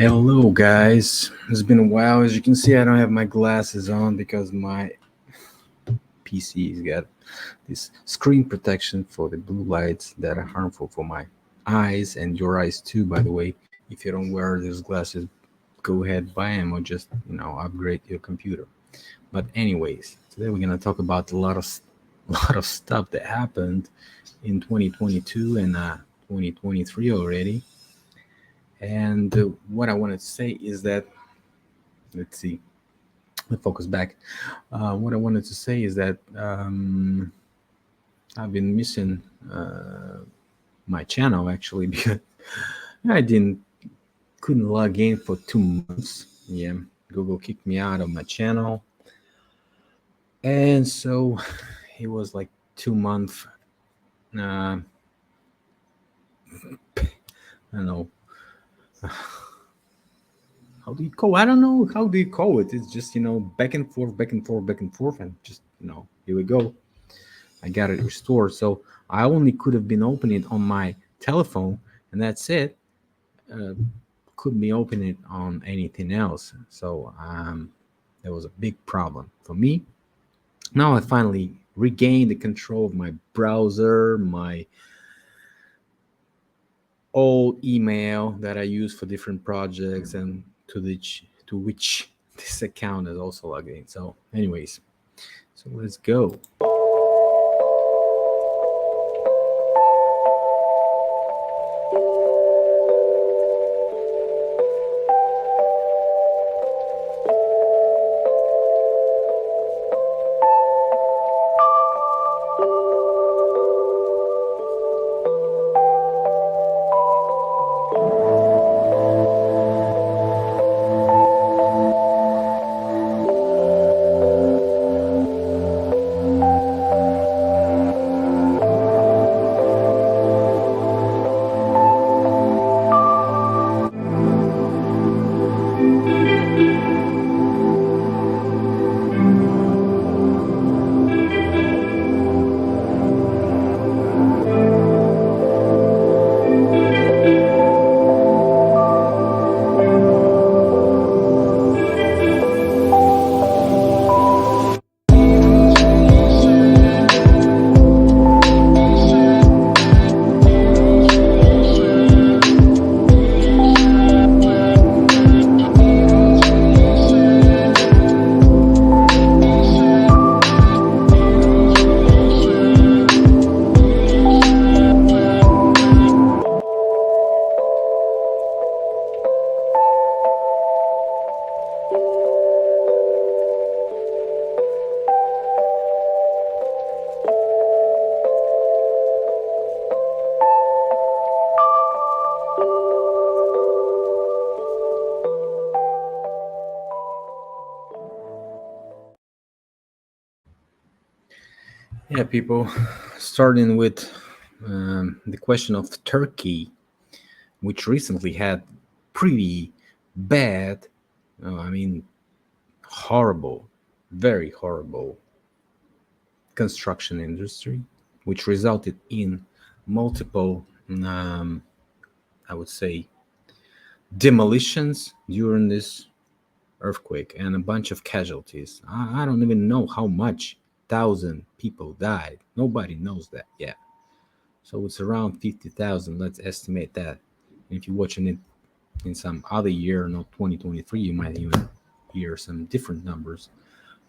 Hello, guys. It's been a while. As you can see, I don't have my glasses on because my PC's got this screen protection for the blue lights that are harmful for my eyes and your eyes too, by the way. If you don't wear those glasses, go ahead, buy them or just, upgrade your computer. But anyways, today we're going to talk about a lot of lot of stuff that happened in 2022 and 2023 already. And what I wanted to say is that, let's see, let focus back. What I wanted to say is that I've been missing my channel actually because I didn't couldn't log in for 2 months. Yeah, Google kicked me out of my channel, and so it was like 2 months. I don't know how do you call. I don't know how do you call it. It's just back and forth, back and forth, back and forth, and just here we go. I got it restored. So I only could have been opening it on my telephone, and that's it. Uh, couldn't be opening it on anything else. So that was a big problem for me. Now I finally regained the control of my browser, my old email that I use for different projects, and to which this account is also logged in. So, anyways, so let's go. Yeah, people, starting with the question of Turkey, which recently had pretty bad, I mean, horrible, very horrible construction industry, which resulted in multiple, I would say, demolitions during this earthquake and a bunch of casualties. I don't even know how much thousand people died. Nobody knows that yet. So it's around 50,000. Let's estimate that. If you're watching it in some other year, not 2023, you might even hear some different numbers.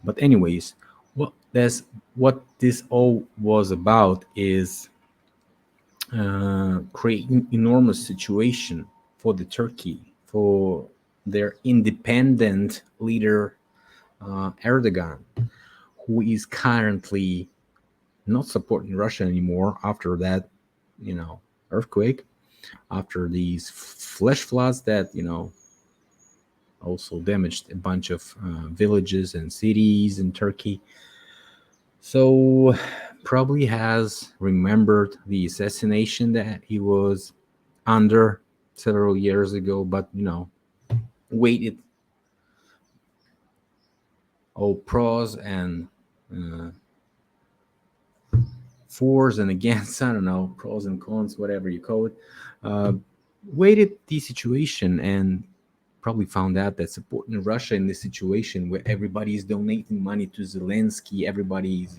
But anyways, what this all was about is creating enormous situation for the Turkey, for their independent leader Erdogan, who is currently not supporting Russia anymore after that, earthquake, after these flash floods that also damaged a bunch of villages and cities in Turkey. So probably has remembered the assassination that he was under several years ago, but waited all pros and uh, fors and against, I don't know, pros and cons, whatever you call it, uh, waited the situation and probably found out that supporting Russia in this situation where everybody is donating money to Zelensky, everybody is,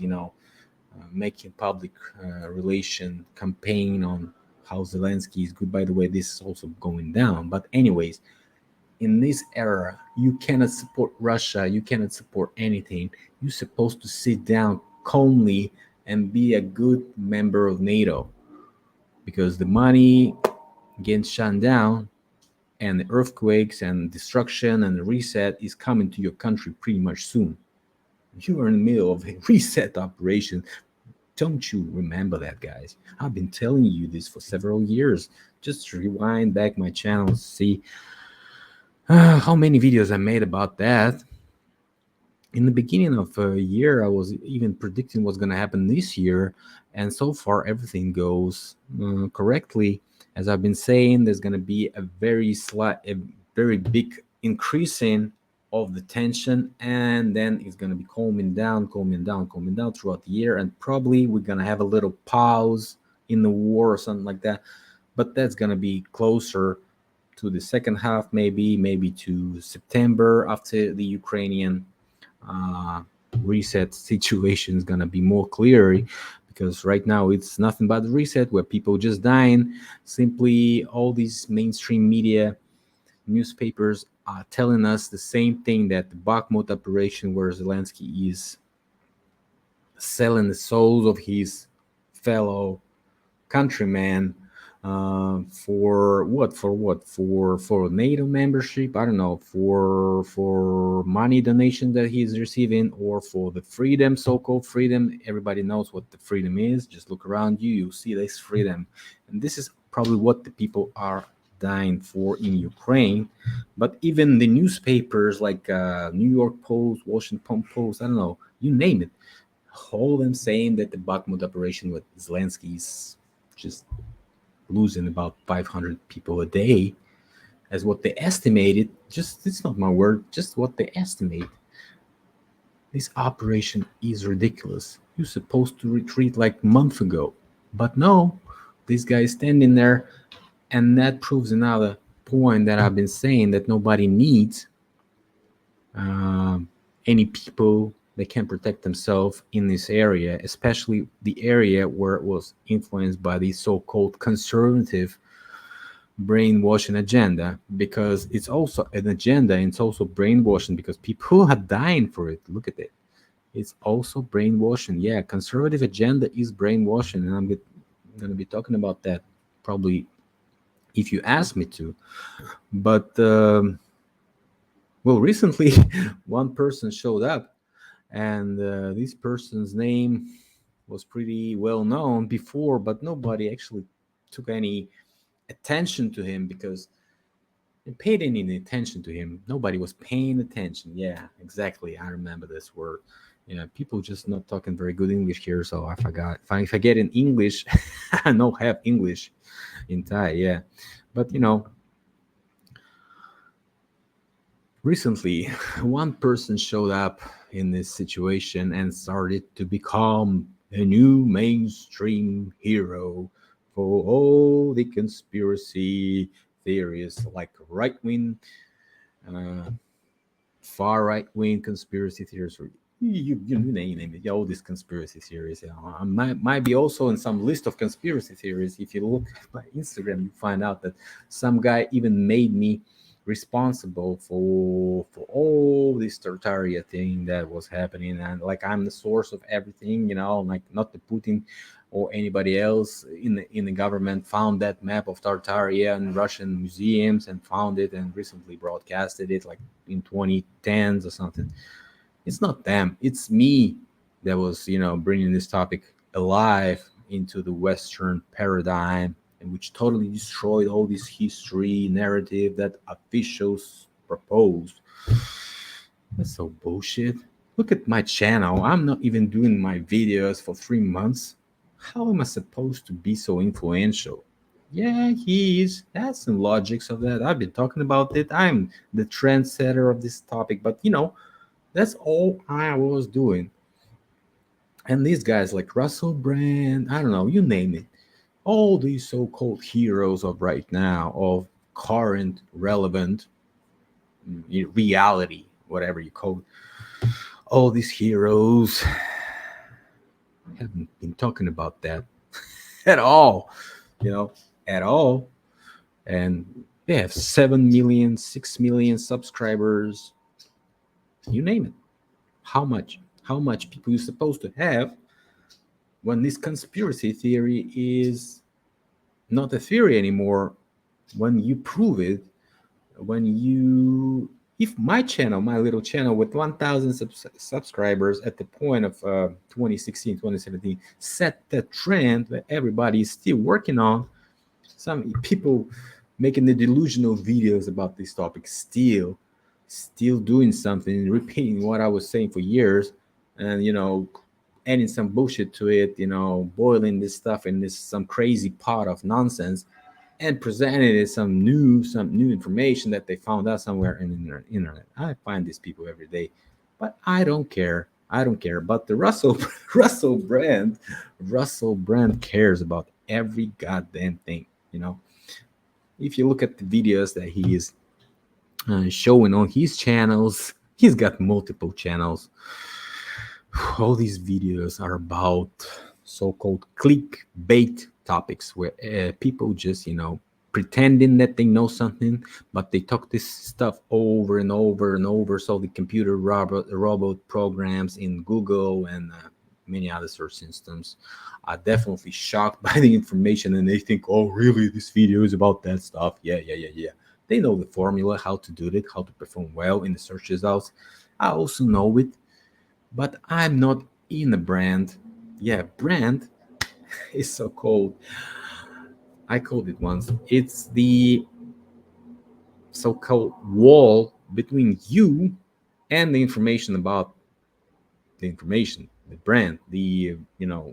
making public relation campaign on how Zelensky is good. By the way, this is also going down. But anyways, in this era, you cannot support Russia. You cannot support anything. You're supposed to sit down calmly and be a good member of NATO because the money gets shut down and the earthquakes and destruction and the reset is coming to your country pretty much soon. You are in the middle of a reset operation. Don't you remember that, guys? I've been telling you this for several years. Just rewind back my channel, see how many videos I made about that. In the beginning of a year, I was even predicting what's going to happen this year, and so far everything goes correctly. As I've been saying, there's going to be a very big increasing of the tension, and then it's going to be calming down, calming down, calming down throughout the year, and probably we're going to have a little pause in the war or something like that. But that's going to be closer to the second half, maybe to September after the Ukrainian uh, reset situation is gonna be more clear because right now it's nothing but reset where people just dying. Simply, all these mainstream media, newspapers are telling us the same thing that the Bakhmut operation, where Zelensky is selling the souls of his fellow countrymen for what? For what? For NATO membership? I don't know. For money donation that he's receiving, or for the freedom, so-called freedom. Everybody knows what the freedom is. Just look around you, you'll see this freedom, and this is probably what the people are dying for in Ukraine. But even the newspapers like New York Post, Washington Post, I don't know, you name it, all them saying that the Bakhmut operation with Zelensky is just losing about 500 people a day, as what they estimated. Just, it's not my word, just what they estimate. This operation is ridiculous. You're supposed to retreat like a month ago, but no, this guy is standing there, and that proves another point that I've been saying, that nobody needs any people that can protect themselves in this area, especially the area where it was influenced by the so-called conservative brainwashing agenda, because it's also an agenda and it's also brainwashing because people are dying for it. Look at it. It's also brainwashing. Yeah, conservative agenda is brainwashing, and I'm going to be talking about that probably if you ask me to. But well, recently one person showed up, and this person's name was pretty well known before, but nobody actually took any attention to him because they paid any attention to him. Nobody was paying attention. Yeah, exactly. I remember this word. Yeah, people just not talking very good English here, so I forgot. If I get in English, I know have English in Thai. Yeah, but recently, one person showed up in this situation and started to become a new mainstream hero for all the conspiracy theories, like right wing, uh, far right wing conspiracy theories, or you name it. Yeah, all these conspiracy theories. I might be also in some list of conspiracy theories. If you look at my Instagram, you find out that some guy even made me responsible for all this Tartaria thing that was happening, and like I'm the source of everything, like not the Putin or anybody else in the government found that map of Tartaria in Russian museums and found it and recently broadcasted it like in 2010s or something. It's not them, it's me that was bringing this topic alive into the Western paradigm, and which totally destroyed all this history narrative that officials proposed. That's so bullshit. Look at my channel. I'm not even doing my videos for 3 months. How am I supposed to be so influential? Yeah, he is. That's some logics of that. I've been talking about it. I'm the trendsetter of this topic, but that's all I was doing. And these guys like Russell Brand, I don't know, you name it. All these so-called heroes of right now, of current relevant, reality, whatever you call it. All these heroes haven't been talking about that at all, you know, at all. And they have 7 million, 6 million subscribers, you name it. How much? How much people you're supposed to have when this conspiracy theory is not a theory anymore? When you prove it, when you, if my channel, my little channel with 1,000 subscribers at the point of 2016, 2017, set the trend that everybody is still working on. Some people making the delusional videos about this topic, still doing something, repeating what I was saying for years, and adding some bullshit to it, boiling this stuff in this some crazy pot of nonsense, and presenting it as some new information that they found out somewhere in the internet. I find these people every day, but I don't care. I don't care. But the Russell Russell Brand cares about every goddamn thing. If you look at the videos that he is showing on his channels, he's got multiple channels. All these videos are about so-called clickbait topics where people just pretending that they know something, but they talk this stuff over and over and over. So the computer robot programs in Google and many other search systems are definitely shocked by the information, and they think, oh really, this video is about that stuff. Yeah. They know the formula, how to do it, how to perform well in the search results. I also know it, but I'm not in a brand. Yeah, brand is so called. I called it once. It's the so-called wall between you and the information about the information, the brand, the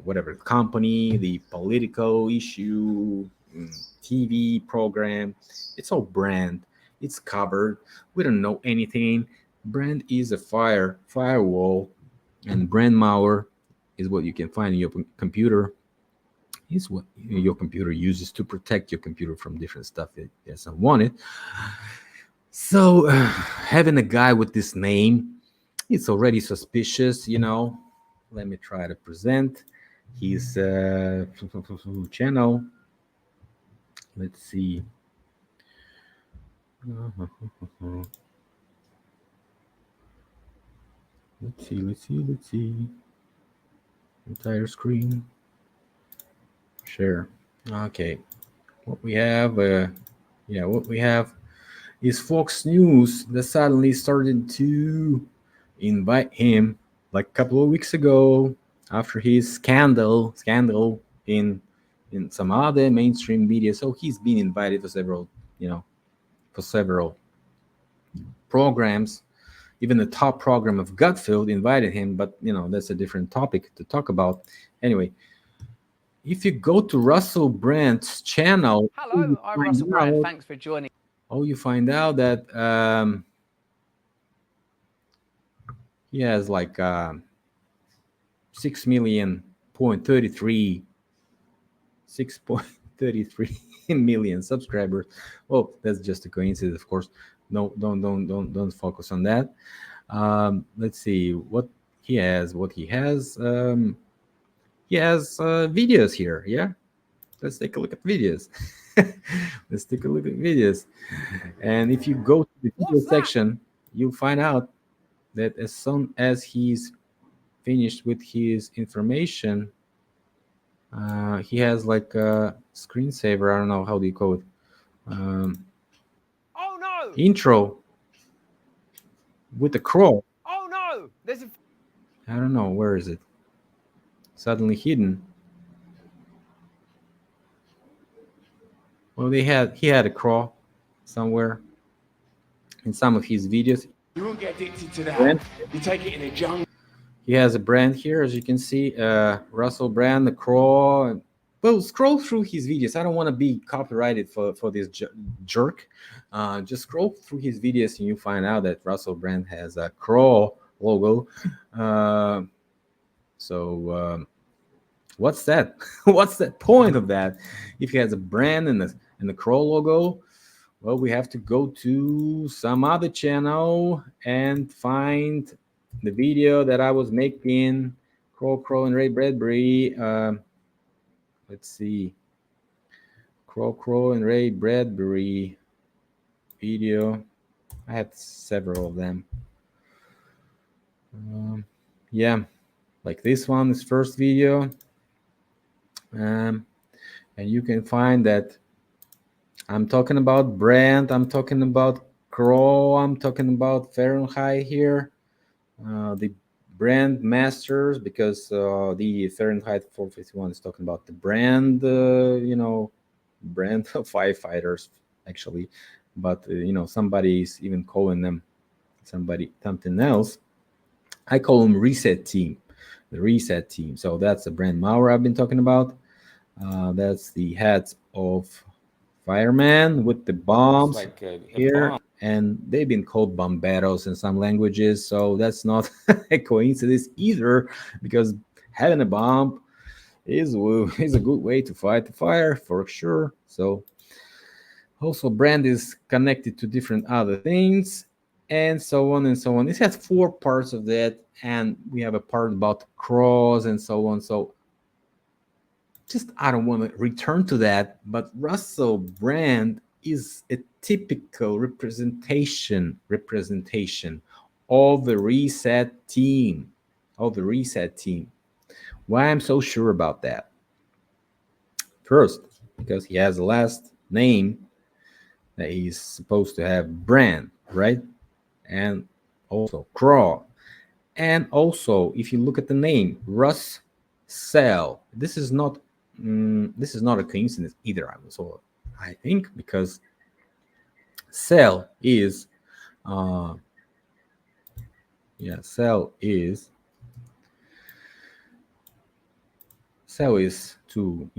whatever company, the political issue, TV program. It's all brand. It's covered. We don't know anything. Brand is a firewall, and brand malware is what you can find in your computer. Is what your computer uses to protect your computer from different stuff it doesn't want it. So having a guy with this name, it's already suspicious. Let me try to present his channel. Let's see. Let's see. Entire screen. Share. Okay. What we have, what we have is Fox News that suddenly started to invite him like a couple of weeks ago after his scandal in some other mainstream media. So he's been invited for several programs. Even the top program of Gutfield invited him, but that's a different topic to talk about. Anyway, if you go to Russell Brand's channel, Hello, I'm Russell Brand. Thanks for joining. You find out that he has like 6.33 million subscribers. Well, that's just a coincidence, of course. No, don't focus on that. Let's see what he has. He has videos here. Yeah, let's take a look at videos. Let's take a look at videos. And if you go to the video section, you'll find out that as soon as he's finished with his information, he has like a screensaver. I don't know, how do you call it? Oh no! Intro with the crawl. Oh no! I don't know, where is it? Suddenly hidden. Well, he had a crawl somewhere in some of his videos. You won't get addicted to that. You take it in a jungle. He has a brand here, as you can see, Russell Brand, the crawl. Well, scroll through his videos. I don't want to be copyrighted for this jerk. Just scroll through his videos and you find out that Russell Brand has a crawl logo. What's that? What's that point of that? If he has a brand and the crawl logo, Well, we have to go to some other channel and find the video that I was making. Crow and Ray Bradbury. Let's see. Crow and Ray Bradbury video. I had several of them. Yeah, like this one, this first video. And you can find that I'm talking about brand, I'm talking about Crow, I'm talking about Fahrenheit here. The brand masters, because the Fahrenheit 451 is talking about the brand, brand of firefighters, actually. But, somebody is even calling them something else. I call them Reset Team, the Reset Team. So that's the brand Maurer I've been talking about. That's the heads of firemen with the bombs like a here, bomb. and they've been called bomberos in some languages, so that's not a coincidence either, because having a bomb is a good way to fight the fire for sure. So also brand is connected to different other things, and so on and so on. This has 4 parts of that, and we have a part about cross and so on. So just I don't want to return to that, but Russell Brand is a typical representation of the reset team. Why I'm so sure about that? First, because he has a last name that he's supposed to have, Brand, right? And also Craw. And also, if you look at the name, Russ Cell, this is not a coincidence either. I think, because Cell is Cell is to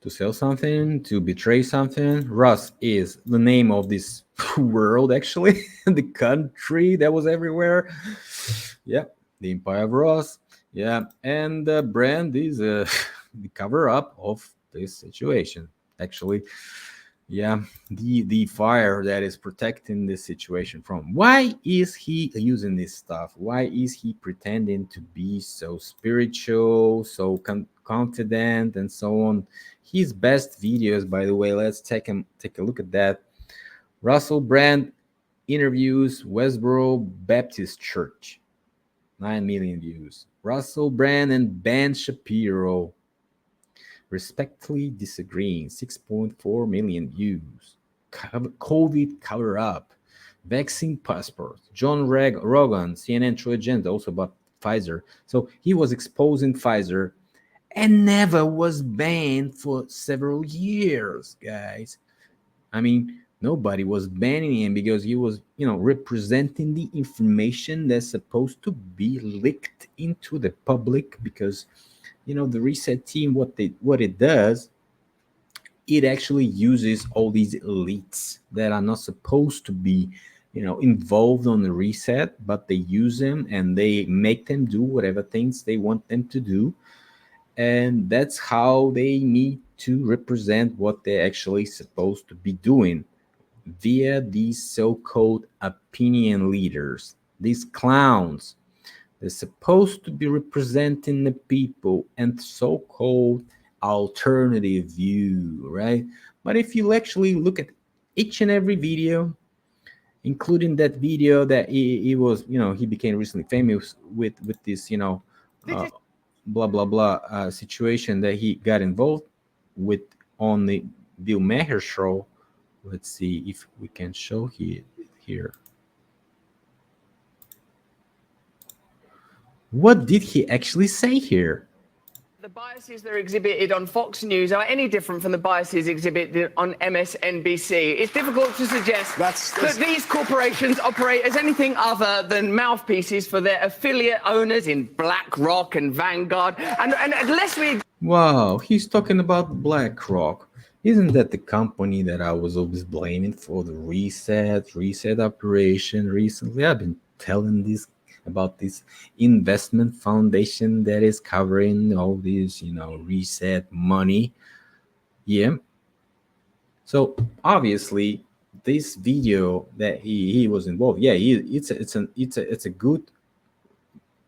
sell something, to betray something. Russ is the name of this world, actually, the country that was everywhere. Yeah, the Empire of Ross. Yeah, and the brand is the cover up of this situation, actually. Yeah, the fire that is protecting this situation from. Why is he using this stuff? Why is he pretending to be so spiritual, so confident, and so on? His best videos, by the way, let's take a look at that. Russell Brand interviews Westboro Baptist Church, 9 million views. Russell Brand and Ben Shapiro respectfully disagreeing, 6.4 million views. COVID cover up, vaccine passport. John Rogan, CNN True Agenda, also about Pfizer. So he was exposing Pfizer and never was banned for several years, guys. I mean, nobody was banning him because he was, representing the information that's supposed to be leaked into the public. Because, the reset team, what it does, it actually uses all these elites that are not supposed to be, involved on the reset, but they use them and they make them do whatever things they want them to do. And that's how they need to represent what they're actually supposed to be doing, via these so-called opinion leaders, these clowns. They're supposed to be representing the people and so-called alternative view, right? But if you actually look at each and every video, including that video that he was, he became recently famous with this, blah blah blah situation that he got involved with on the Bill Maher show. Let's see if we can show here. What did he actually say here? The biases that are exhibited on Fox News are any different from the biases exhibited on MSNBC. It's difficult to suggest that these corporations operate as anything other than mouthpieces for their affiliate owners in BlackRock and Vanguard. And unless we... Wow, he's talking about BlackRock. Isn't that the company that I was always blaming for the reset operation recently? I've been telling this about this investment foundation that is covering all these, reset money. Yeah. So obviously this video that he was involved, yeah, it's a good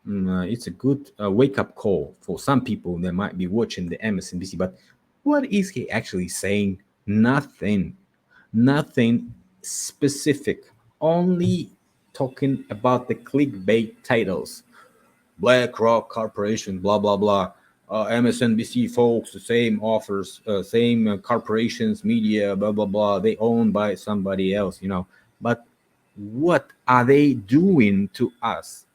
it's a good wake up call for some people that might be watching the MSNBC. But what is he actually saying? Nothing, nothing specific. Only talking about the clickbait titles. BlackRock Corporation, blah blah blah. MSNBC folks, the same offers, same corporations, media, blah blah blah. They owned by somebody else, you know. But what are they doing to us?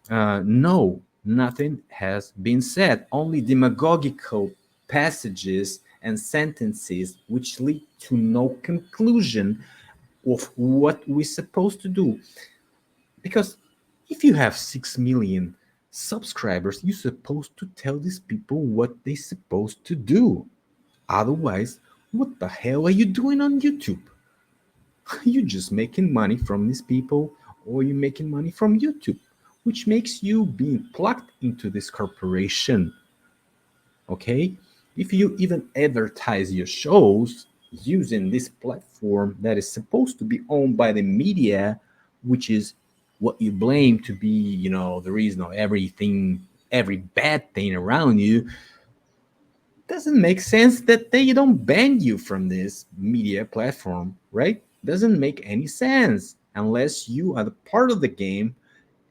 No, nothing has been said. Only demagogical passages and sentences which lead to no conclusion of what we're supposed to do. Because if you have 6 million subscribers, you're supposed to tell these people what they're supposed to do. Otherwise, what the hell are you doing on YouTube? You're just making money from these people, or you're making money from YouTube, which makes you being plugged into this corporation. Okay? If you even advertise your shows using this platform that is supposed to be owned by the media, which is what you blame to be, you know, the reason of everything, every bad thing around you, doesn't make sense that they don't ban you from this media platform, right? Doesn't make any sense unless you are the part of the game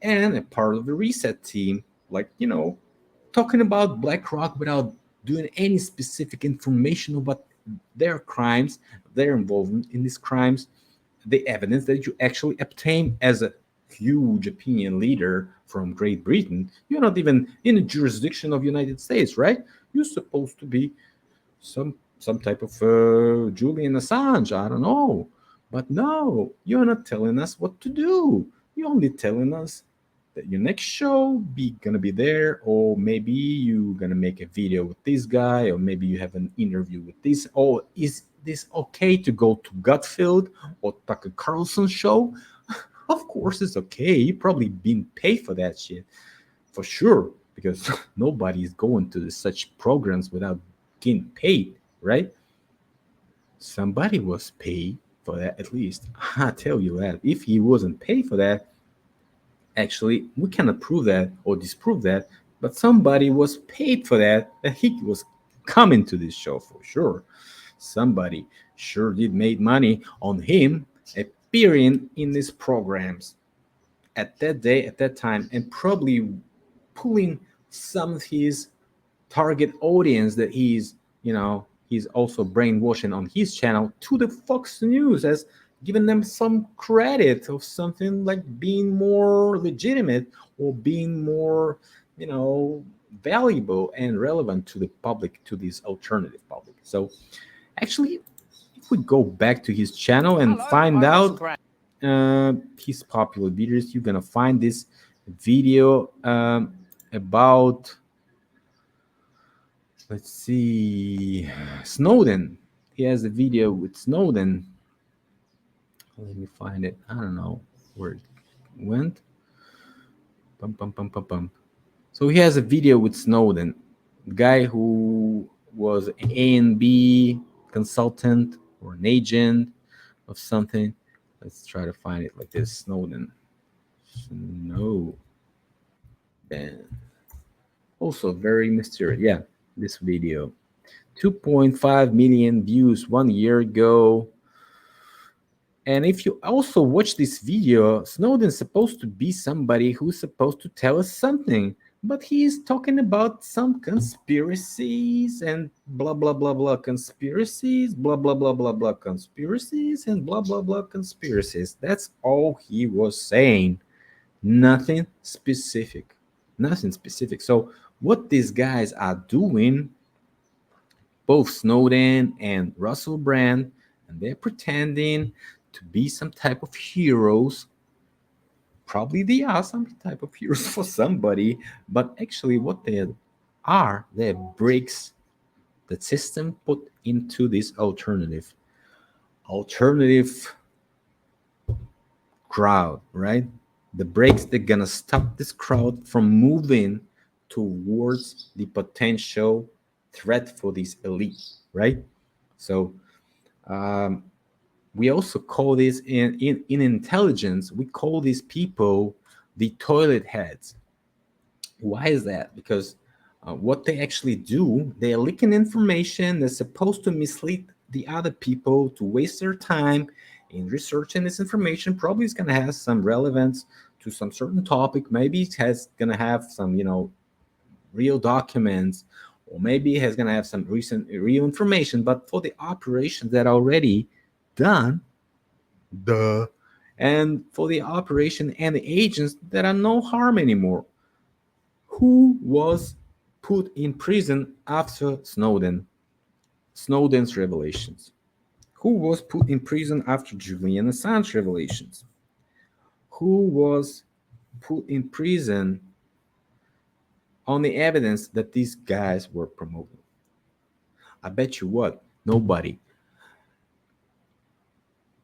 and a part of the reset team, like, you know, talking about BlackRock without doing any specific information about their crimes, their involvement in these crimes, the evidence that you actually obtain as a huge opinion leader from Great Britain. You're not even in the jurisdiction of United States, right? You're supposed to be some type of Julian Assange. I don't know, but no, you're not telling us what to do. You're only telling us that your next show be gonna be there, or maybe you gonna make a video with this guy, or maybe you have an interview with this. Or is this okay to go to Gutfield or Tucker Carlson show? Of course it's okay. You probably been paid for that shit, for sure, because nobody is going to such programs without getting paid, right? Somebody was paid for that, at least. I tell you that. If he wasn't paid for that, actually, we cannot prove that or disprove that, but somebody was paid for that he was coming to this show for sure. Somebody sure did make money on him appearing in these programs at that day, at that time, and probably pulling some of his target audience that he's also brainwashing on his channel to the Fox News, as giving them some credit of something like being more legitimate or being more, valuable and relevant to the public, to this alternative public. So actually, if we go back to his channel and find out his popular videos, you're gonna find this video about, let's see, Snowden. He has a video with Snowden. Let me find it. I don't know where it went. Bum, bum, bum, bum, bum. So he has a video with Snowden, the guy who was an A and B consultant or an agent of something. Let's try to find it like this. Snowden. Also very mysterious. Yeah, this video. 2.5 million views 1 year ago. And if you also watch this video, Snowden's supposed to be somebody who's supposed to tell us something, but he is talking about some conspiracies and blah blah blah blah conspiracies, blah blah blah blah blah conspiracies, and blah blah blah conspiracies. That's all he was saying. Nothing specific. Nothing specific. So what these guys are doing, both Snowden and Russell Brand, and they're pretending to be some type of heroes. Probably they are some type of heroes for somebody, but actually what they are, they're bricks that system put into this alternative crowd, right? The brakes that gonna stop this crowd from moving towards the potential threat for this elite, right? So We also call this in intelligence, we call these people the toilet heads. Why is that? Because what they actually do, they're leaking information that's supposed to mislead the other people to waste their time in researching this information. Probably it's going to have some relevance to some certain topic. Maybe it has going to have some, real documents, or maybe it has going to have some recent real information. But for the operations that are already done, and for the operation and the agents that are no harm anymore, who was put in prison after Snowden's revelations? Who was put in prison after Julian Assange revelations? Who was put in prison on the evidence that these guys were promoting? I bet you what, nobody.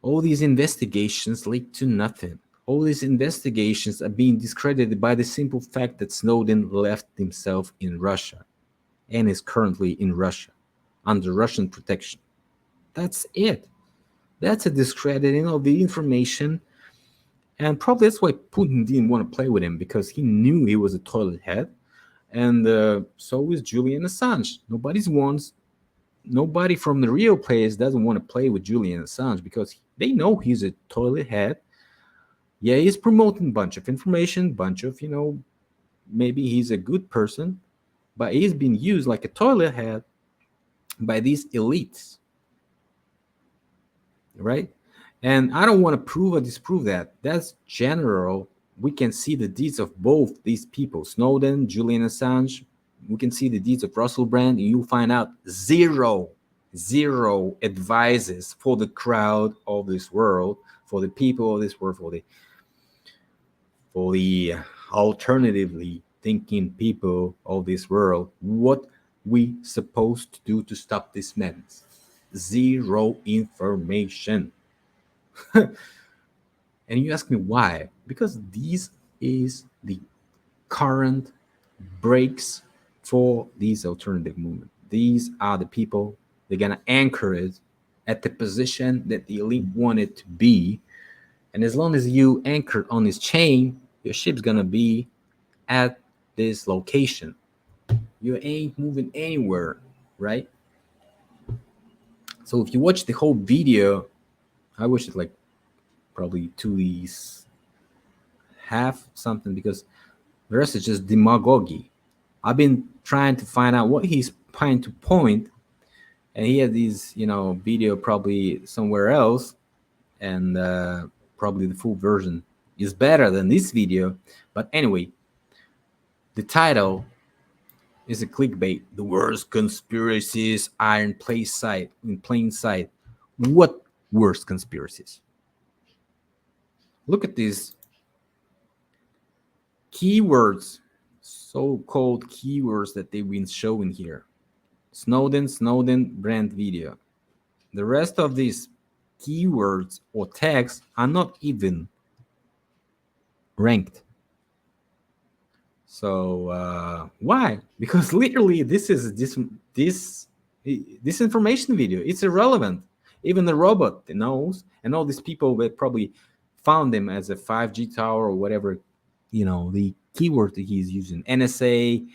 All these investigations lead to nothing. All these investigations are being discredited by the simple fact that Snowden left himself in Russia and is currently in Russia under Russian protection. That's it. That's a discrediting of the information. And probably that's why Putin didn't want to play with him, because he knew he was a toilet head. And so is Julian Assange. Nobody from the real players doesn't want to play with Julian Assange because they know he's a toilet head. Yeah, he's promoting a bunch of information, maybe he's a good person, but he's been used like a toilet head by these elites, right? And I don't want to prove or disprove that. That's general. We can see the deeds of both these people, Snowden, Julian Assange. We can see the deeds of Russell Brand, and you'll find out zero advices for the crowd of this world, for the people of this world, for the alternatively thinking people of this world, what we supposed to do to stop this madness. Zero information. And you ask me why? Because this is the current breaks for these alternative movement. These are the people, they're gonna anchor it at the position that the elite want it to be. And as long as you anchored on this chain, your ship's gonna be at this location. You ain't moving anywhere, right? So if you watch the whole video, I watched it like probably 2 weeks, half something, because the rest is just demagogy. I've been trying to find out what he's trying to point, and he had these, video probably somewhere else, and probably the full version is better than this video. But anyway, the title is a clickbait. The worst conspiracies are in plain sight. What worst conspiracies? Look at these keywords, so-called keywords that they've been showing here. Snowden brand video. The rest of these keywords or tags are not even ranked. So why? Because literally this is this information video. It's irrelevant. Even the robot knows, and all these people that probably found him as a 5G tower or whatever, the keyword that he's using, NSA,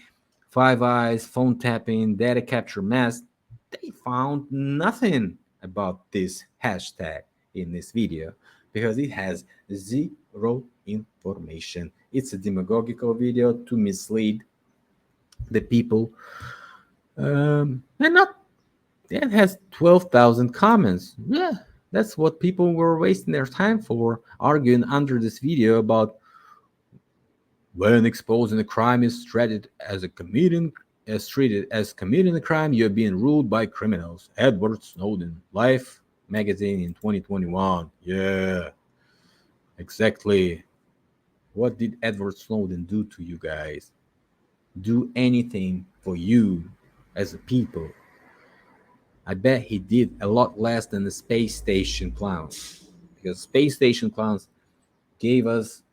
Five Eyes, phone tapping, data capture mask, they found nothing about this hashtag in this video because it has zero information. It's a demagogical video to mislead the people. And not, it has 12,000 comments. Yeah, that's what people were wasting their time for, arguing under this video about when exposing a crime is treated as committing a crime, you're being ruled by criminals. Edward Snowden, Life magazine in 2021. Yeah, exactly. What did Edward Snowden do to you guys? Do anything for you as a people? I bet he did a lot less than the space station clowns, because space station clowns gave us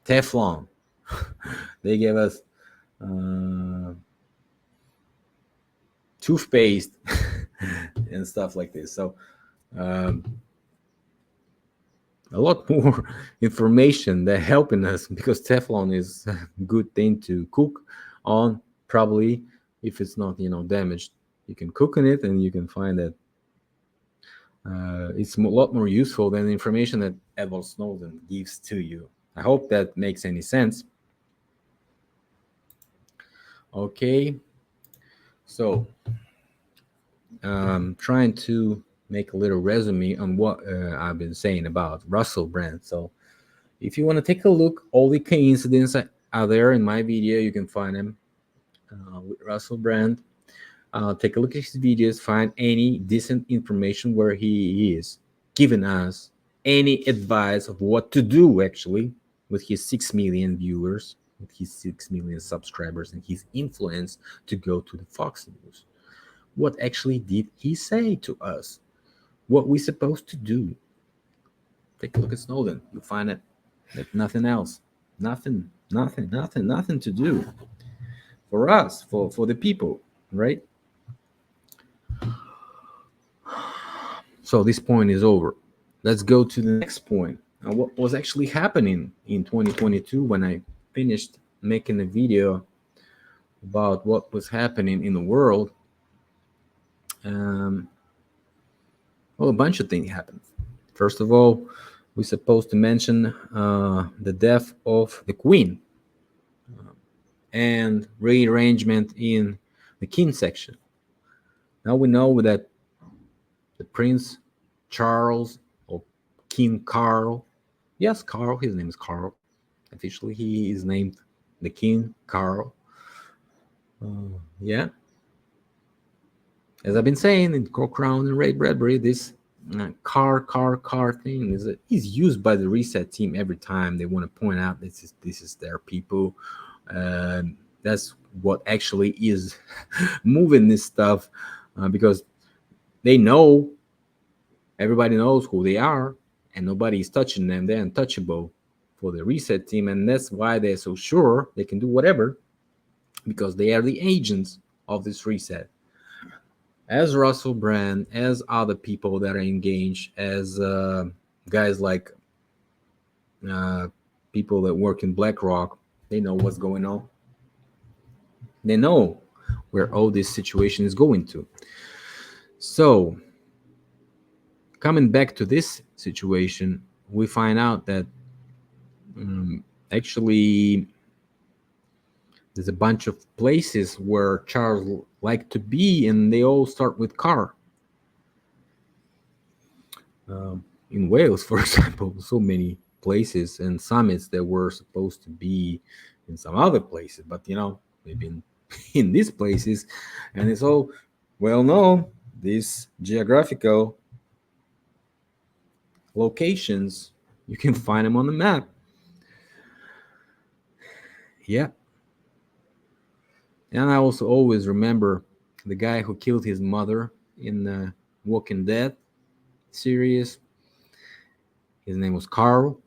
Teflon. They gave us toothpaste. and stuff like this. So um, a lot more information that helping us, because Teflon is a good thing to cook on. Probably if it's not damaged, you can cook on it, and you can find that it's a lot more useful than the information that Edward Snowden gives to you. I hope that makes any sense. Okay, so trying to make a little resume on what I've been saying about Russell Brand. So if you want to take a look, all the key incidents are there in my video. You can find them with Russell Brand. Take a look at his videos, find any decent information where he is giving us any advice of what to do actually with his 6 million viewers, with his 6 million subscribers, and his influence to go to the Fox News. What actually did he say to us? What we supposed to do? Take a look at Snowden. You'll find it that nothing else, nothing to do for us, for the people, right? So this point is over. Let's go to the next point. What was actually happening in 2022 when I finished making a video about what was happening in the world? Well, a bunch of things happened. First of all, we're supposed to mention the death of the Queen and rearrangement in the King section. Now we know that the Prince Charles or King Carl, yes, Carl, his name is Carl. Officially, he is named the King Carl. Yeah. As I've been saying in Crown and Ray Bradbury, this car thing is used by the Reset team every time they want to point out this is their people. That's what actually is moving this stuff, because they know, everybody knows who they are, and nobody is touching them. They're untouchable for the Reset team, and that's why they're so sure they can do whatever, because they are the agents of this reset. As Russell Brand, as other people that are engaged, as guys like people that work in BlackRock, they know what's going on. They know where all this situation is going to. So, coming back to this situation, we find out that actually there's a bunch of places where Charles liked to be, and they all start with car. In Wales, for example, so many places and summits that were supposed to be in some other places, but they've been in these places, and it's all well known. These geographical locations, you can find them on the map. Yeah. And I also always remember the guy who killed his mother in the Walking Dead series. His name was Carl.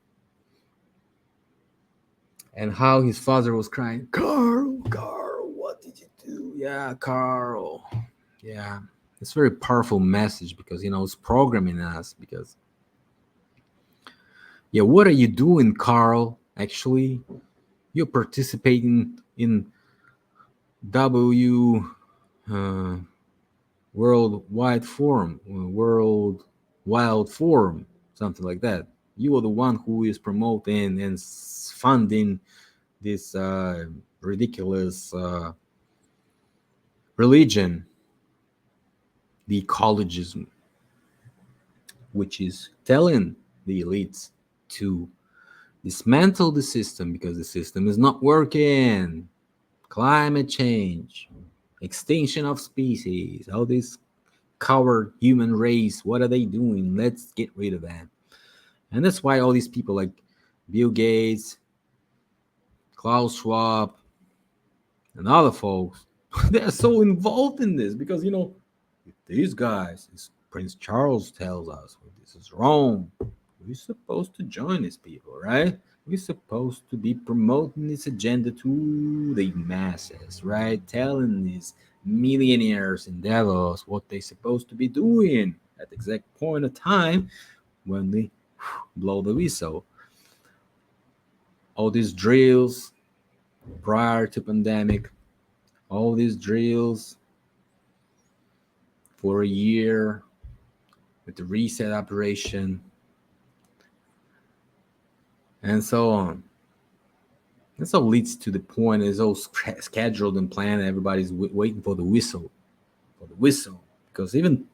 And how his father was crying, Carl, what did you do? Yeah, Carl. Yeah. It's a very powerful message, because, it's programming us, because, yeah, what are you doing, Carl? Actually, you're participating in World Wide Forum, something like that. You are the one who is promoting and funding this ridiculous religion, the ecologism, which is telling the elites to dismantle the system because the system is not working. Climate change, extinction of species, all this coward human race, what are they doing? Let's get rid of them. And that's why all these people like Bill Gates, Klaus Schwab, and other folks, they're so involved in this, because these guys, as Prince Charles tells us, this is wrong. We're supposed to join these people, right? We're supposed to be promoting this agenda to the masses, right? Telling these millionaires in Davos what they're supposed to be doing at the exact point of time when they blow the whistle. All these drills prior to pandemic, all these drills for a year with the reset operation, and so on. That's all leads to the point. It's all scheduled and planned. Everybody's waiting for the whistle, because even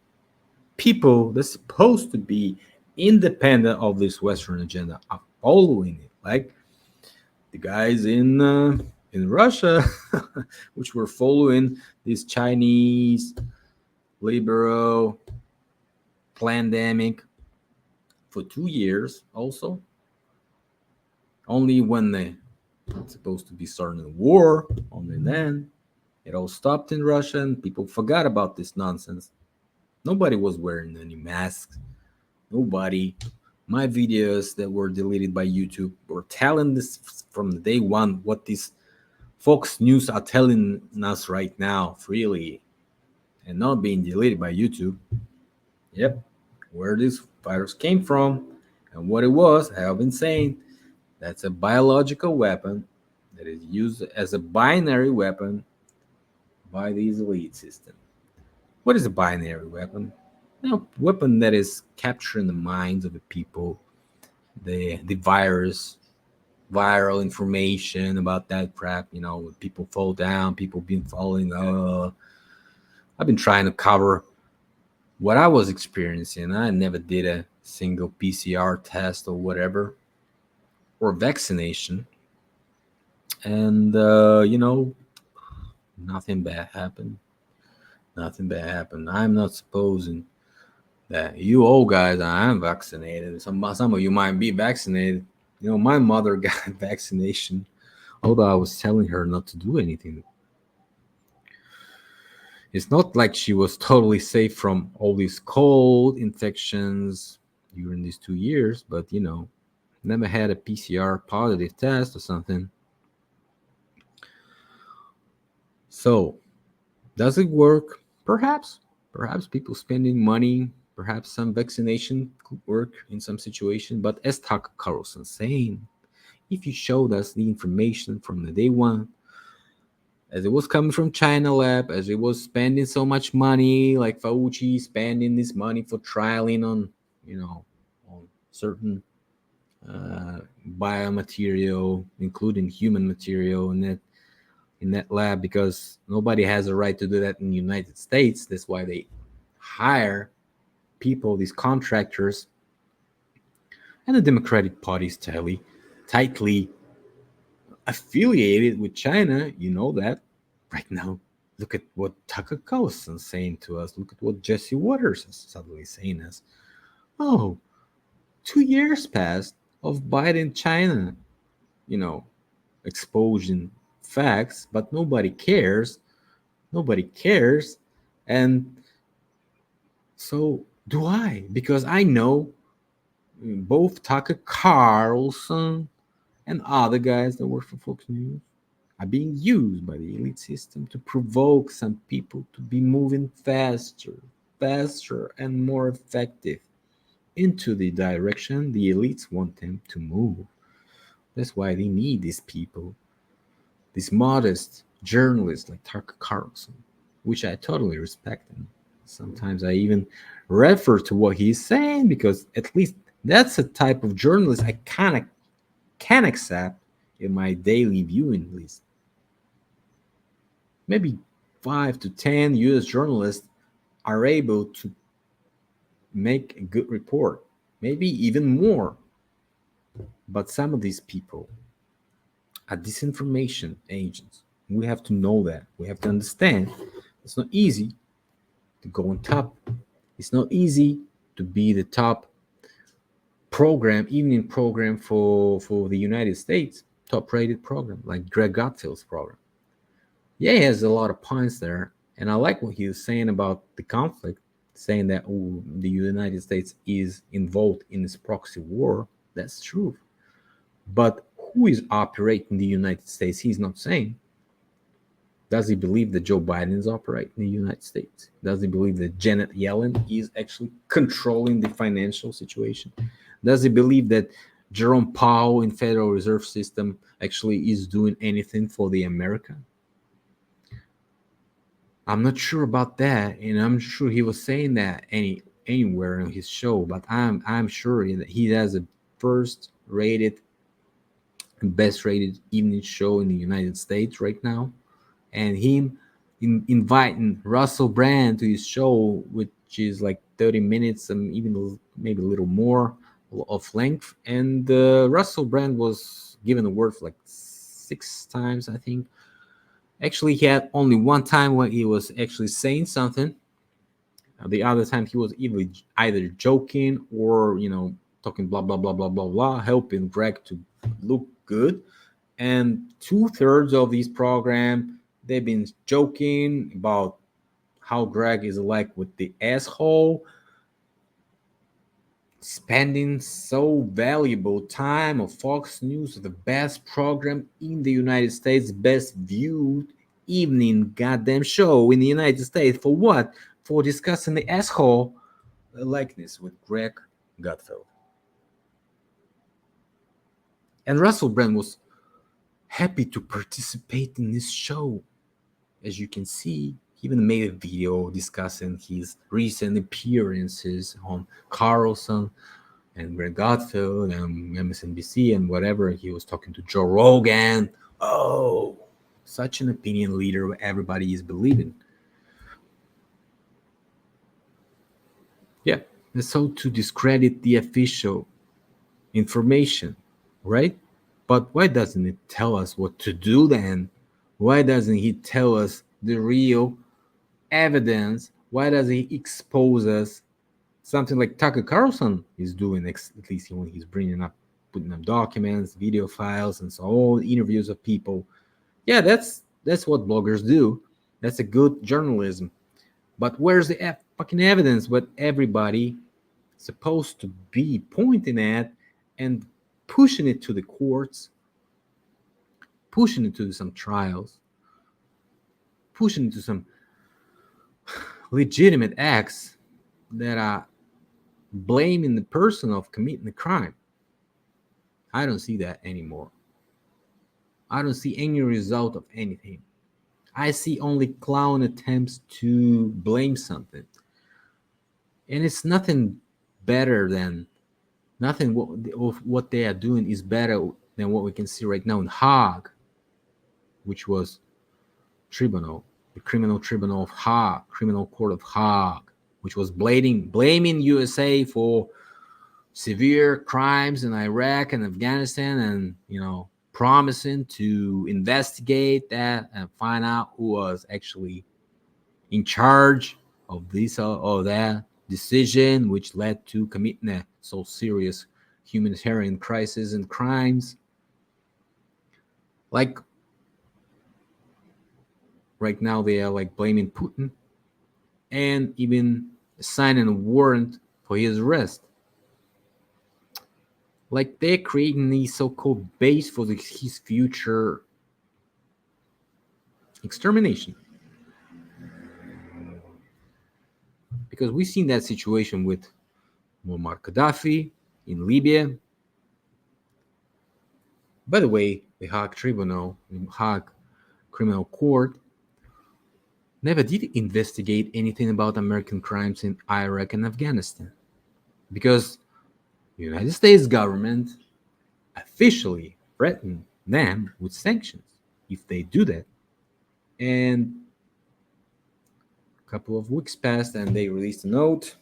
people that's supposed to be independent of this Western agenda are following it. Like the guys in Russia, which were following this Chinese liberal pandemic for 2 years. Also, only when they supposed to be starting a war, only then it all stopped in Russia and people forgot about this nonsense. Nobody was wearing any masks. Nobody. My videos that were deleted by YouTube were telling this from day one what these Fox News are telling us right now freely and not being deleted by YouTube. Yep, where this virus came from and what it was, I have been saying that's a biological weapon that is used as a binary weapon by these elite system. What is a binary weapon? A weapon that is capturing the minds of the people, the virus, viral information about that crap. People fall down, people been falling. I've been trying to cover what I was experiencing. I never did a single PCR test or whatever, or vaccination, and nothing bad happened. Nothing bad happened. I'm not supposing that you old guys are unvaccinated. Some of you might be vaccinated. My mother got vaccination, although I was telling her not to do anything. It's not like she was totally safe from all these cold infections during these 2 years, but never had a PCR positive test or something. So, does it work? Perhaps. Perhaps people spending money, perhaps some vaccination could work in some situation. But as Tucker Carlson saying, if you showed us the information from the day one, as it was coming from China lab, as it was spending so much money, like Fauci spending this money for trialing on, on certain biomaterial, including human material, in that lab, because nobody has a right to do that in the United States. That's why they hire people, these contractors, and the Democratic Party is tightly affiliated with China. You know that right now. Look at what Tucker Carlson's saying to us. Look at what Jesse Waters is suddenly saying us. Oh, 2 years passed of Biden China, exposing facts, but nobody cares. Nobody cares. And so do I, because I know both Tucker Carlson and other guys that work for Fox News are being used by the elite system to provoke some people to be moving faster, and more effective into the direction the elites want them to move. That's why they need these people, these modest journalists like Tucker Carlson, which I totally respect. And sometimes I even refer to what he's saying, because at least that's a type of journalist I can accept in my daily viewing list. Maybe 5 to 10 US journalists are able to make a good report, maybe even more. But some of these people are disinformation agents. We have to know that. We have to understand it's not easy to go on top. It's not easy to be the top evening program for the United States, top rated program, like Greg Gutfeld's program. Yeah, he has a lot of points there. And I like what he was saying about the conflict, saying that the United States is involved in this proxy war. That's true. But who is operating the United States? He's not saying. Does he believe that Joe Biden is operating in the United States? Does he believe that Janet Yellen is actually controlling the financial situation? Does he believe that Jerome Powell in Federal Reserve System actually is doing anything for the America? I'm not sure about that, and I'm sure he was saying that anywhere on his show, but I'm sure that he has a first rated, best rated evening show in the United States right now, and him inviting Russell Brand to his show, which is like 30 minutes and even maybe a little more of length. And Russell Brand was given a word for like 6 times, I think. Actually, he had only one time when he was actually saying something. The other time he was either joking or talking blah blah blah blah blah blah, helping Greg to look good. And 2/3 of these program, they've been joking about how Greg is like with the asshole, spending so valuable time of Fox News, the best program in the United States, best viewed evening goddamn show in the United States. For what? For discussing the asshole likeness with Greg Gutfeld. And Russell Brand was happy to participate in this show. As you can see, he even made a video discussing his recent appearances on Carlson and Greg Gutfeld and MSNBC and whatever. He was talking to Joe Rogan. Oh, such an opinion leader everybody is believing. Yeah, and so to discredit the official information, right? But why doesn't it tell us what to do then? Why doesn't he tell us the real evidence? Why doesn't he expose us? Something like Tucker Carlson is doing, at least when he's putting up documents, video files, and so on, interviews of people. Yeah, that's what bloggers do. That's a good journalism. But where's the fucking evidence? What everybody supposed to be pointing at and pushing it to the courts, pushing it to some trials, pushing it to some legitimate acts that are blaming the person of committing the crime. I don't see that anymore. I don't see any result of anything. I see only clown attempts to blame something. And it's nothing better than nothing of what they are doing is better than what we can see right now in Hague, which was tribunal, the criminal tribunal of Hague, criminal court of Hague, which was blaming USA for severe crimes in Iraq and Afghanistan, and promising to investigate that and find out who was actually in charge of this or that decision, which led to committing a so serious humanitarian crisis and crimes. Like right now, they are like blaming Putin and even signing a warrant for his arrest. Like they're creating the so-called base for his future extermination. Because we've seen that situation with Muammar Gaddafi in Libya. By the way, the Hague Tribunal, the Hague Criminal Court, never did investigate anything about American crimes in Iraq and Afghanistan. Because the United States government officially threatened them with sanctions if they do that. And a couple of weeks passed and they released a note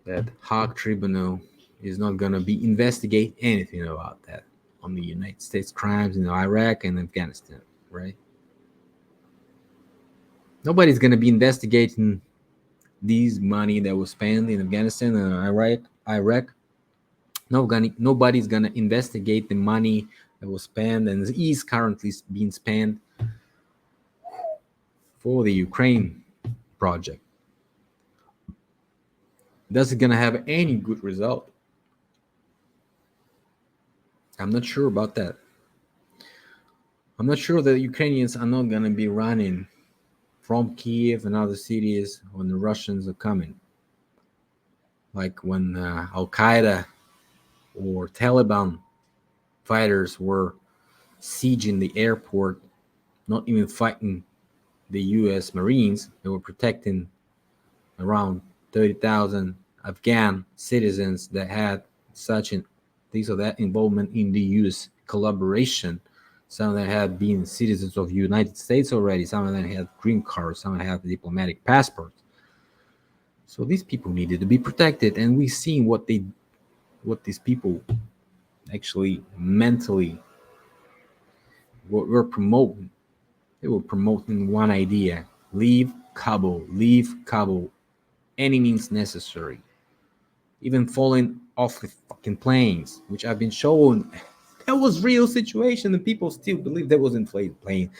that Hague Tribunal is not going to be investigate anything about that on the United States crimes in Iraq and Afghanistan, right? Nobody's going to be investigating these money that was spent in Afghanistan and Iraq. Nobody's going to investigate the money that was spent and is currently being spent for the Ukraine project. That's going to have any good result. I'm not sure about that. I'm not sure that Ukrainians are not gonna be running from Kiev and other cities when the Russians are coming. Like when Al Qaeda or Taliban fighters were sieging the airport, not even fighting the US Marines, they were protecting around 30,000 Afghan citizens that had such an this or that involvement in the US collaboration. Some of them had been citizens of the United States already, some of them had green cards, some of them had diplomatic passports. So these people needed to be protected, and we've seen what these people actually mentally were promoting. They were promoting one idea: leave Kabul, any means necessary. Even falling off the fucking planes, which I've been shown that was real situation, and people still believe that was inflated plane.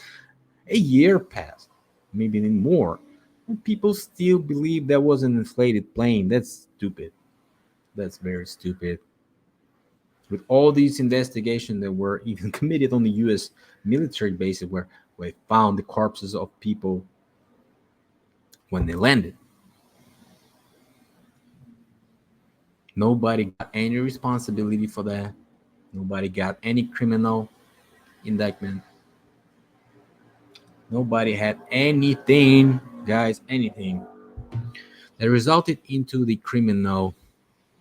A year passed, maybe even more, and people still believe that was an inflated plane. That's stupid. That's very stupid. With all these investigations that were even committed on the U.S. military bases, where we found the corpses of people when they landed, nobody got any responsibility for that. Nobody got any criminal indictment. Nobody had anything, guys, anything that resulted into the criminal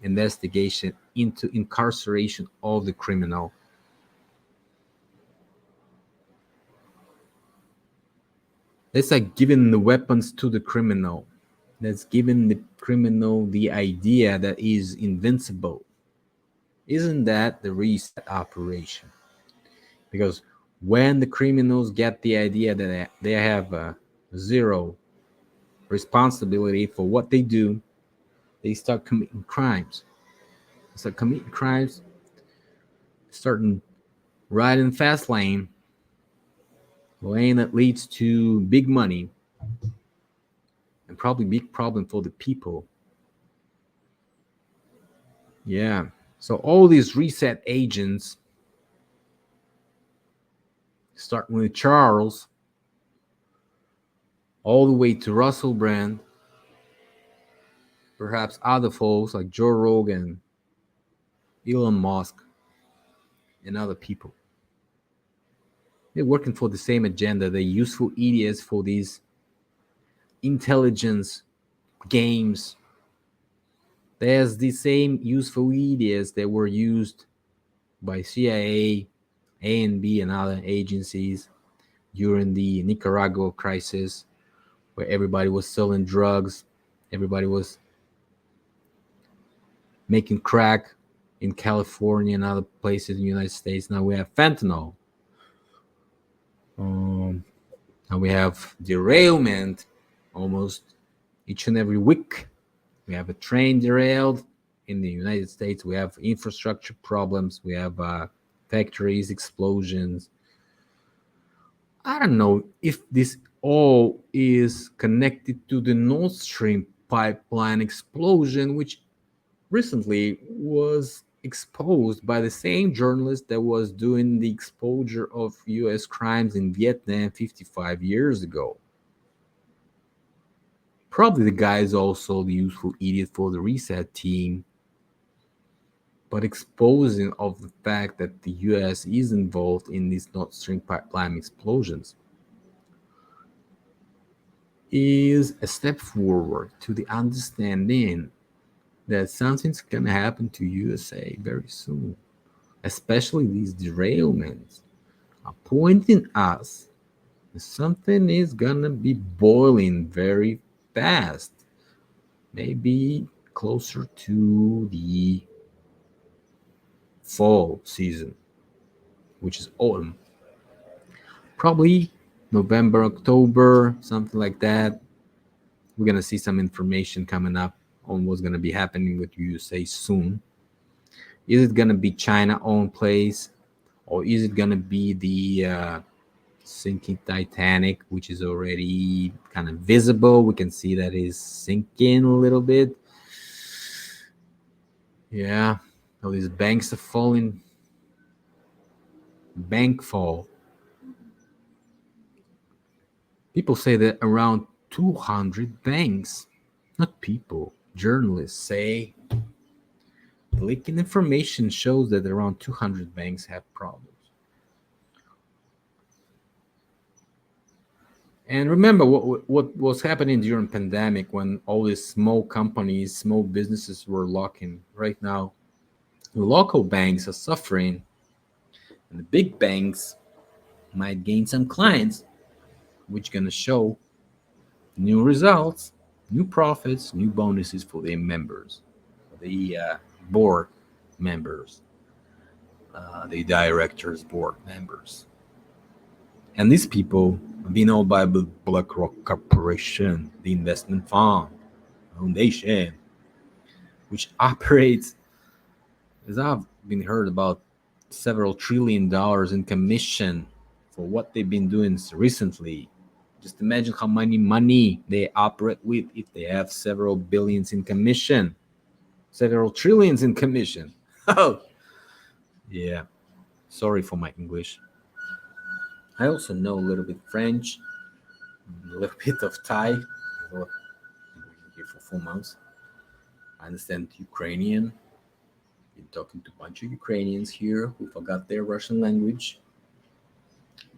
investigation, into incarceration of the criminal. That's like giving the weapons to the criminal. That's giving the criminal the idea that is invincible. Isn't that the reset operation? Because when the criminals get the idea that they have zero responsibility for what they do, they start committing crimes. They start committing crimes, starting riding fast lane that leads to big money and probably big problem for the people. Yeah. So all these reset agents, starting with Charles, all the way to Russell Brand, perhaps other folks like Joe Rogan, Elon Musk, and other people. They're working for the same agenda. They're useful idiots for these intelligence games. There's the same useful idiots that were used by CIA, ANB, and other agencies during the Nicaragua crisis, where everybody was selling drugs, everybody was making crack in California and other places in the United States. Now we have fentanyl. Now we have derailment almost each and every week. We have a train derailed in the United States. We have infrastructure problems. We have factories, explosions. I don't know if this all is connected to the Nord Stream pipeline explosion, which recently was exposed by the same journalist that was doing the exposure of US crimes in Vietnam 55 years ago. Probably the guy is also the useful idiot for the reset team, but exposing of the fact that the US is involved in these Nord Stream pipeline explosions is a step forward to the understanding that something's gonna happen to USA very soon. Especially these derailments are pointing us that something is gonna be boiling very fast. Maybe closer to the fall season, which is autumn. Probably November, October, something like that. We're gonna see some information coming up on what's gonna be happening with USA soon. Is it gonna be China-owned place, or is it gonna be the sinking Titanic, which is already kind of visible? We can see that is sinking a little bit. Yeah, all these banks are falling. Bank fall. People say that around 200 banks, not people, journalists say, the leaking information shows that around 200 banks have problems. And remember what was happening during pandemic when all these small companies, small businesses were locking. Right now, the local banks are suffering, and the big banks might gain some clients, which gonna show new results, new profits, new bonuses for their members, the board members, the directors board members. And these people are being owned by BlackRock Corporation, the investment fund, foundation, which operates, as I've been heard, about several $trillion in commission for what they've been doing recently. Just imagine how many money they operate with if they have several billions in commission, several trillions in commission. Oh, yeah. Sorry for my English. I also know a little bit French, a little bit of Thai. I've been here for 4 months. I understand Ukrainian. Been talking to a bunch of Ukrainians here who forgot their Russian language,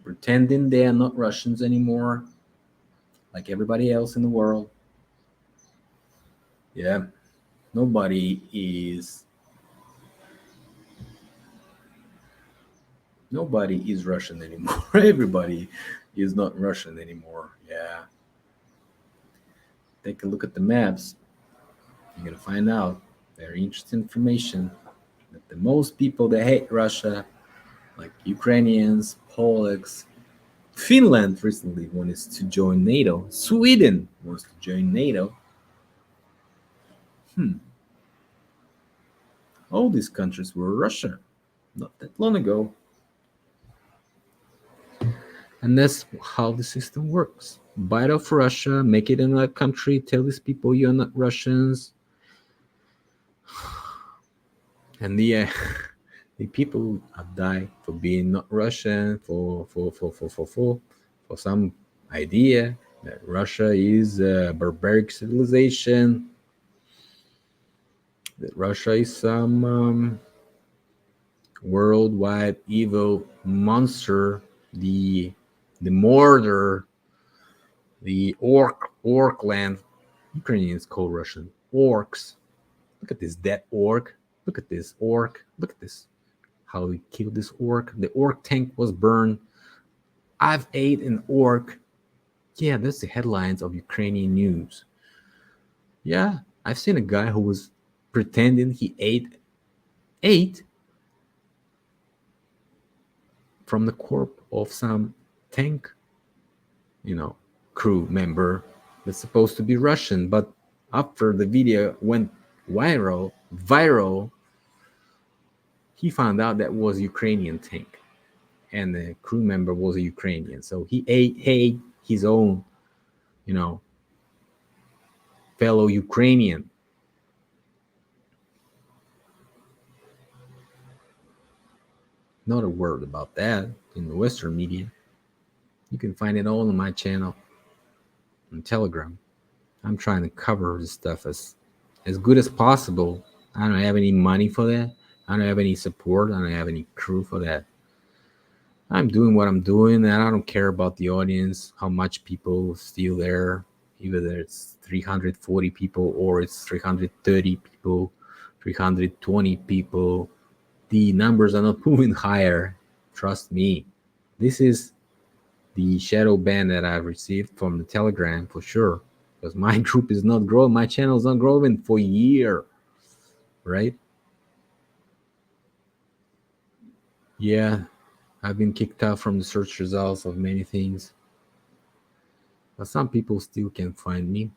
pretending they are not Russians anymore, like everybody else in the world. Yeah, nobody is Russian anymore. Everybody is not Russian anymore. Yeah. Take a look at the maps. You're gonna find out very interesting information that the most people that hate Russia, like Ukrainians, Polacks, Finland recently wants to join NATO. Sweden wants to join NATO. All these countries were Russia not that long ago. And that's how the system works. Bite off Russia, make it another country, tell these people you're not Russians. And the people have died for being not Russian, for some idea that Russia is a barbaric civilization, that Russia is some worldwide evil monster, the mortar, the orc land. Ukrainians call Russian orcs. Look at this dead orc. Look at this orc. Look at this. How we killed this orc. The orc tank was burned. I've ate an orc. Yeah, that's the headlines of Ukrainian news. Yeah, I've seen a guy who was pretending he ate from the corpse of some tank, crew member that's supposed to be Russian. But after the video went viral, he found out that was Ukrainian tank, and the crew member was a Ukrainian. So he ate his own, fellow Ukrainian. Not a word about that in the Western media. You can find it all on my channel on Telegram. I'm trying to cover this stuff as good as possible. I don't have any money for that. I don't have any support. I don't have any crew for that. I'm doing what I'm doing, and I don't care about the audience, how much people still there, either it's 340 people or it's 330 people, 320 people. The numbers are not moving higher. Trust me. This is the shadow ban that I've received from the Telegram for sure, because my group is not growing. My channel is not growing for a year, right? Yeah, I've been kicked out from the search results of many things, but some people still can find me.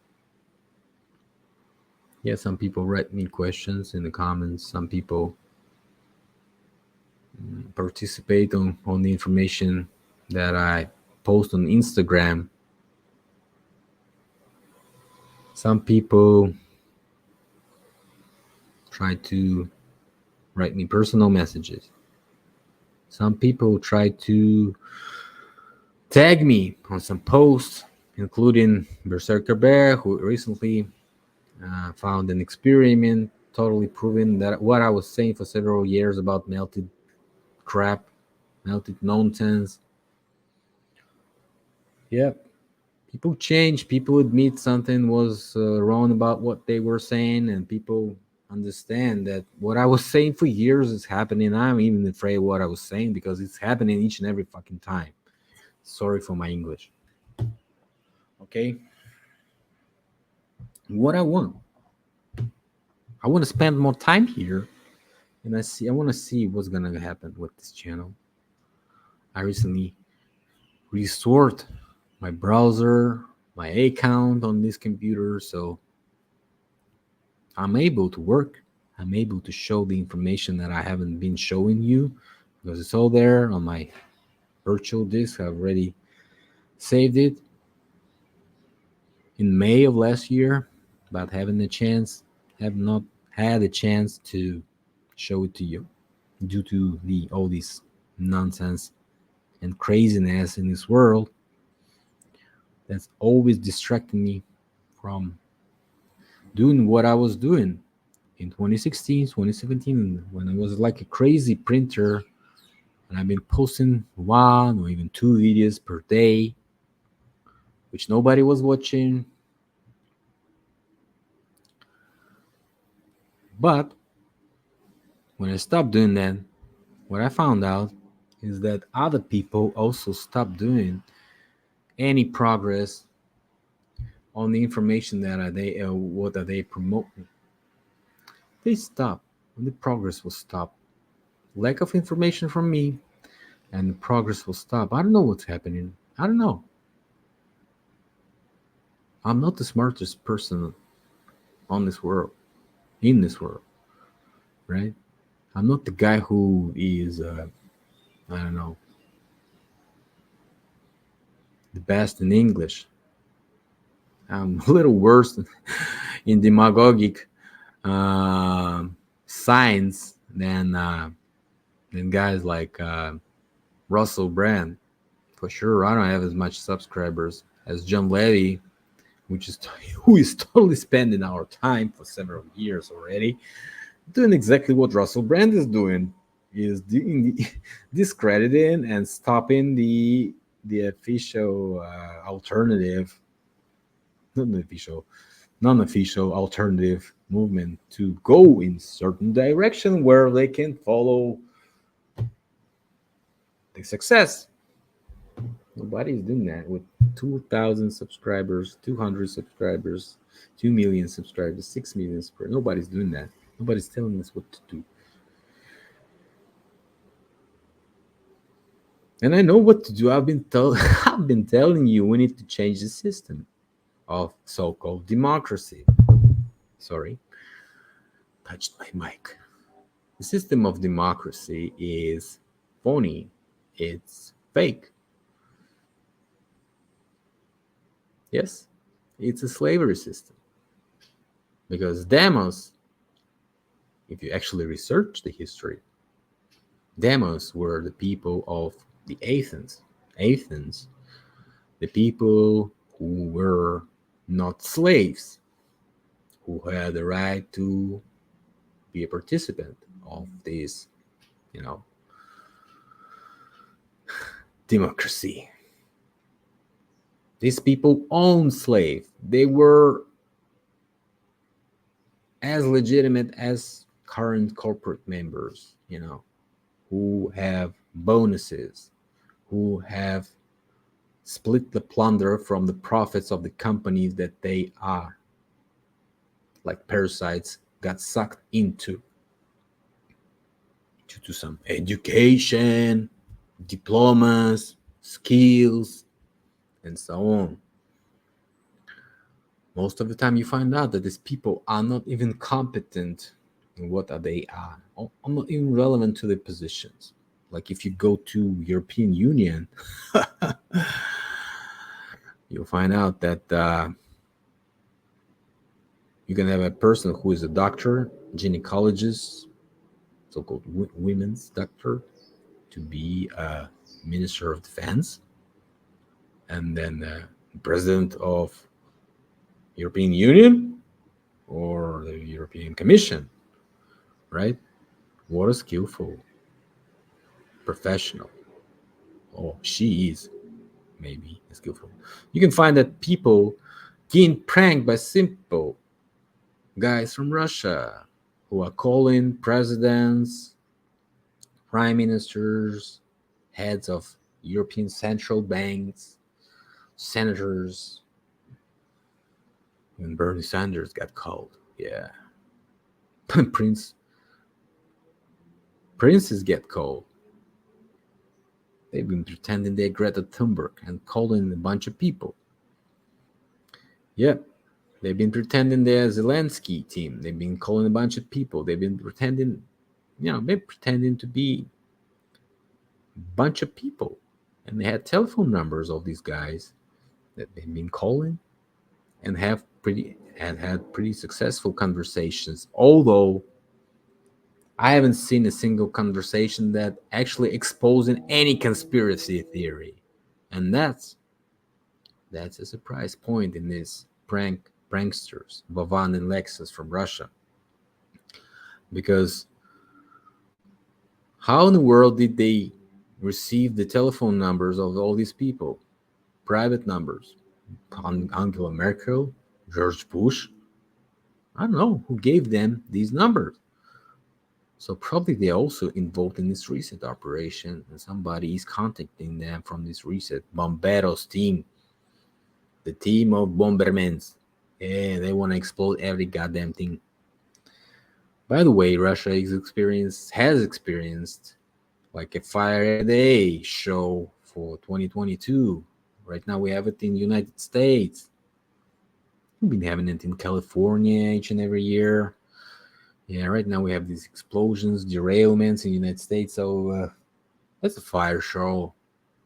Yeah, some people write me questions in the comments. Some people participate on the information that I post on Instagram. Some people try to write me personal messages. Some people try to tag me on some posts including Berserker Bear, who recently found an experiment totally proving that what I was saying for several years about melted crap, melted nonsense. Yep, people change. People admit something was wrong about what they were saying, and people understand that what I was saying for years is happening. I'm even afraid of what I was saying because it's happening each and every fucking time. Sorry for my English. Okay, what I want to spend more time here, and I want to see what's gonna happen with this channel. I recently restored my browser, my account on this computer, so I'm able to work. I'm able to show the information that I haven't been showing you because it's all there on my virtual disk. I've already saved it in May of last year, but have not had a chance to show it to you due to the all this nonsense and craziness in this world that's always distracting me from doing what I was doing in 2016, 2017, when I was like a crazy printer and I've been posting one or even two videos per day, which nobody was watching. But when I stopped doing that, what I found out is that other people also stopped doing any progress on the information that they what are they promoting. They stopped. And the progress will stop. Lack of information from me, and the progress will stop. I don't know what's happening. I don't know. I'm not the smartest person on this world, in this world, right? I'm not the guy who is, I don't know, the best in English. I'm a little worse in demagogic uh, science than guys like Russell Brand. For sure, I don't have as much subscribers as John Levy, which is who is totally spending our time for several years already, doing exactly what Russell Brand is doing, is discrediting and stopping the official alternative, not the official, non-official alternative movement to go in certain direction where they can follow the success. Nobody's doing that with 2,000 subscribers, 200 subscribers, 2 million subscribers, 6 million subscribers. Nobody's doing that. Nobody's telling us what to do. And I know what to do. I've been telling you we need to change the system of so-called democracy. Sorry, touched my mic. The system of democracy is phony. It's fake. Yes, it's a slavery system. Because demos, if you actually research the history, demos were the people of the Athens. Athens, the people who were not slaves, who had the right to be a participant of this, you know, democracy. These people owned slaves. They were as legitimate as current corporate members, who have bonuses, who have split the plunder from the profits of the companies that they are, like parasites, got sucked into due to some education, diplomas, skills, and so on. Most of the time you find out that these people are not even competent in what they are, or not even relevant to their positions. Like if you go to European Union, you'll find out that you can have a person who is a doctor, gynecologist, so-called women's doctor, to be a minister of defense, and then president of European Union or the European Commission, right? What a skillful professional. Oh, she is maybe skillful. You can find that people getting pranked by simple guys from Russia who are calling presidents, prime ministers, heads of European central banks, senators. When Bernie Sanders got called, yeah. Princes get called. They've been pretending they're Greta Thunberg and calling a bunch of people. Yep, they've been pretending they're Zelensky team. They've been calling a bunch of people. They've been pretending, they're pretending to be a bunch of people. And they had telephone numbers of these guys that they've been calling and had pretty successful conversations. Although I haven't seen a single conversation that actually exposing any conspiracy theory. And that's a surprise point in this pranksters, Bovan and Lexus from Russia. Because how in the world did they receive the telephone numbers of all these people? Private numbers. Angela Merkel, George Bush. I don't know who gave them these numbers. So probably they're also involved in this reset operation, and somebody is contacting them from this reset. Bomberos team, the team of Bombermans. Yeah, they want to explode every goddamn thing. By the way, Russia has experienced like a fire every day show for 2022. Right now we have it in the United States. We've been having it in California each and every year. Yeah, right now we have these explosions, derailments in the United States. So that's a fire show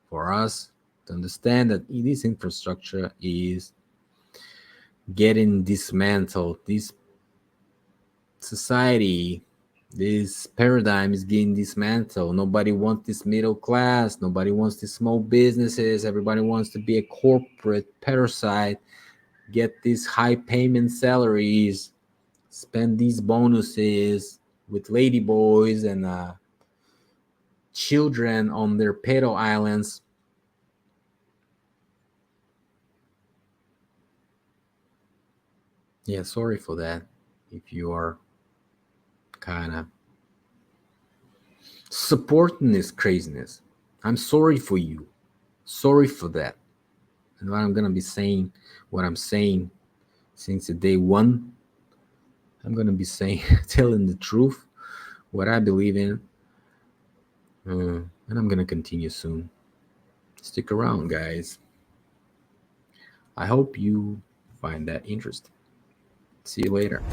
for us to understand that this infrastructure is getting dismantled. This society, this paradigm is getting dismantled. Nobody wants this middle class. Nobody wants these small businesses. Everybody wants to be a corporate parasite, get these high payment salaries, spend these bonuses with ladyboys and children on their pedo islands. Yeah, sorry for that. If you are kind of supporting this craziness, I'm sorry for you. Sorry for that. And what I'm gonna be saying, what I'm saying since the day one, I'm gonna be saying, telling the truth, what I believe in, and I'm gonna continue soon. Stick around, guys. I hope you find that interesting. See you later.